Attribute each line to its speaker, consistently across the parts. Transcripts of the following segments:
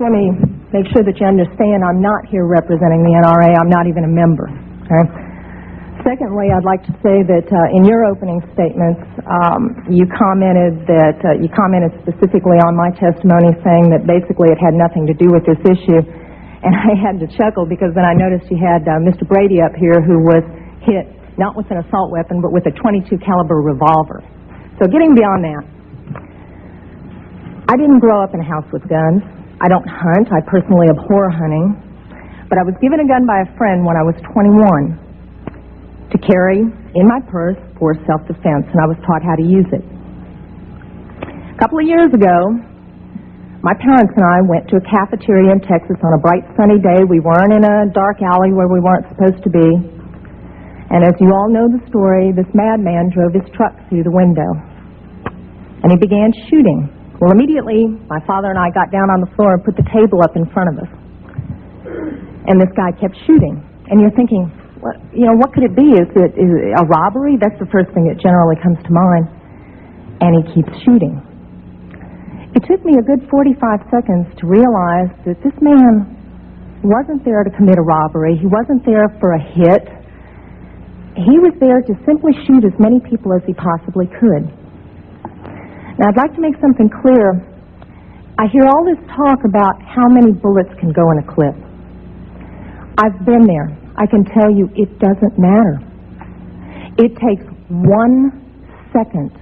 Speaker 1: let me make sure that you understand I'm not here representing the NRA. I'm not even a member. Okay? Secondly, I'd like to say that in your opening statements, you commented specifically on my testimony, saying that basically it had nothing to do with this issue. And I had to chuckle because then I noticed you had Mr. Brady up here, who was hit not with an assault weapon but with a .22 caliber revolver. So getting beyond that, I didn't grow up in a house with guns. I don't hunt. I personally abhor hunting. But I was given a gun by a friend when I was 21 to carry in my purse for self-defense, and I was taught how to use it. A couple of years ago, my parents and I went to a cafeteria in Texas on a bright sunny day. We weren't in a dark alley where we weren't supposed to be. And as you all know the story, this madman drove his truck through the window, and he began shooting. Well, immediately, my father and I got down on the floor and put the table up in front of us. And this guy kept shooting. And you're thinking, what could it be? Is it a robbery? That's the first thing that generally comes to mind. And he keeps shooting. It took me a good 45 seconds to realize that this man wasn't there to commit a robbery. He wasn't there for a hit. He was there to simply shoot as many people as he possibly could. Now, I'd like to make something clear. I hear all this talk about how many bullets can go in a clip. I've been there. I can tell you it doesn't matter. It takes 1 second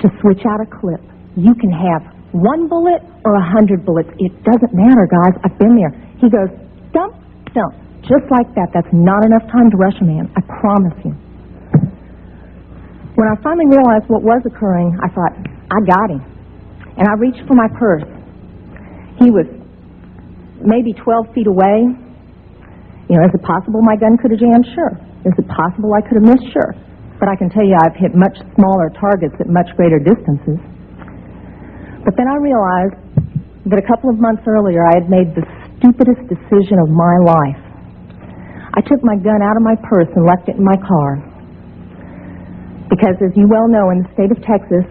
Speaker 1: to switch out a clip. You can have 1 bullet or 100 bullets. It doesn't matter, guys. I've been there. He goes, dump, dump, just like that. That's not enough time to rush a man, I promise you. When I finally realized what was occurring, I thought, I got him. And I reached for my purse. He was maybe 12 feet away. Is it possible my gun could have jammed? Sure. Is it possible I could have missed? Sure. But I can tell you I've hit much smaller targets at much greater distances. But then I realized that a couple of months earlier I had made the stupidest decision of my life. I took my gun out of my purse and left it in my car. Because as you well know, in the state of Texas,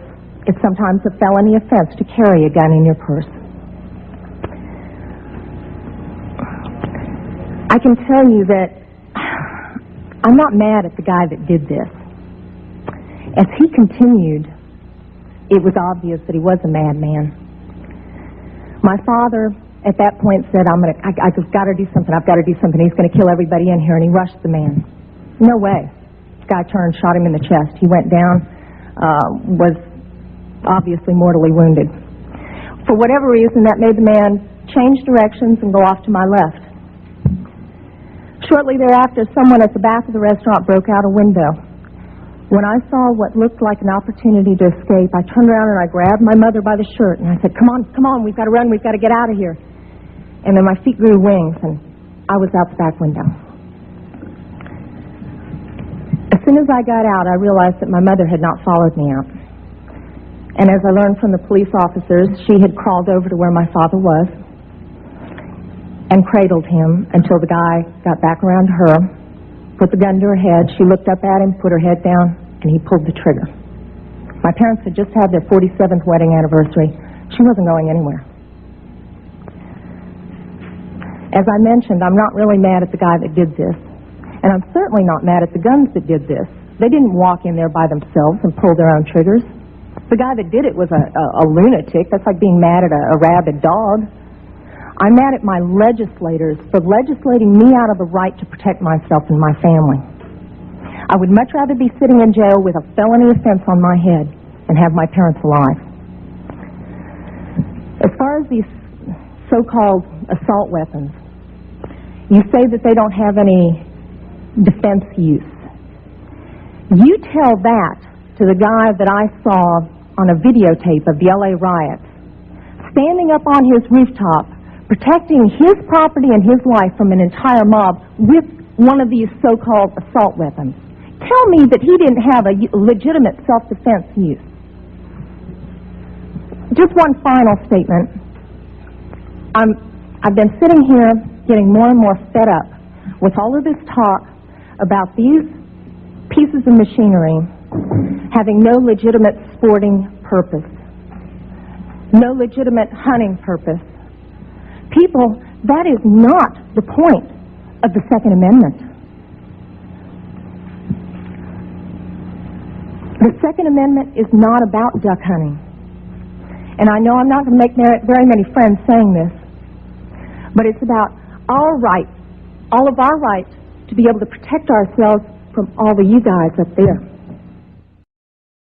Speaker 1: it's sometimes a felony offense to carry a gun in your purse. I can tell you that I'm not mad at the guy that did this. As he continued, it was obvious that he was a madman. My father, at that point, said, I've got to do something. I've got to do something. He's going to kill everybody in here, and he rushed the man. No way. This guy turned, shot him in the chest. He went down, was obviously mortally wounded. For whatever reason, that made the man change directions and go off to my left. Shortly thereafter, someone at the back of the restaurant broke out a window. When I saw what looked like an opportunity to escape, I turned around and I grabbed my mother by the shirt and I said, come on, we've got to run, we've got to get out of here. And then my feet grew wings and I was out the back window. As soon as I got out, I realized that my mother had not followed me out. And as I learned from the police officers, she had crawled over to where my father was and cradled him until the guy got back around to her, put the gun to her head. She looked up at him, put her head down, and he pulled the trigger. My parents had just had their 47th wedding anniversary. She wasn't going anywhere. As I mentioned, I'm not really mad at the guy that did this. And I'm certainly not mad at the guns that did this. They didn't walk in there by themselves and pull their own triggers. The guy that did it was a lunatic. That's like being mad at a rabid dog. I'm mad at my legislators for legislating me out of the right to protect myself and my family. I would much rather be sitting in jail with a felony offense on my head than have my parents alive. As far as these so-called assault weapons, you say that they don't have any defense use. You tell that to the guy that I saw on a videotape of the LA riots, standing up on his rooftop, protecting his property and his life from an entire mob with one of these so-called assault weapons. Tell me that he didn't have a legitimate self-defense use. Just one final statement. I've been sitting here getting more and more fed up with all of this talk about these pieces of machinery having no legitimate sporting purpose, no legitimate hunting purpose, People, that is not the point of the Second Amendment. The Second Amendment is not about duck hunting. And I know I'm not going to make very many friends saying this, but it's about our rights, all of our rights, to be able to protect ourselves from all of you guys up there.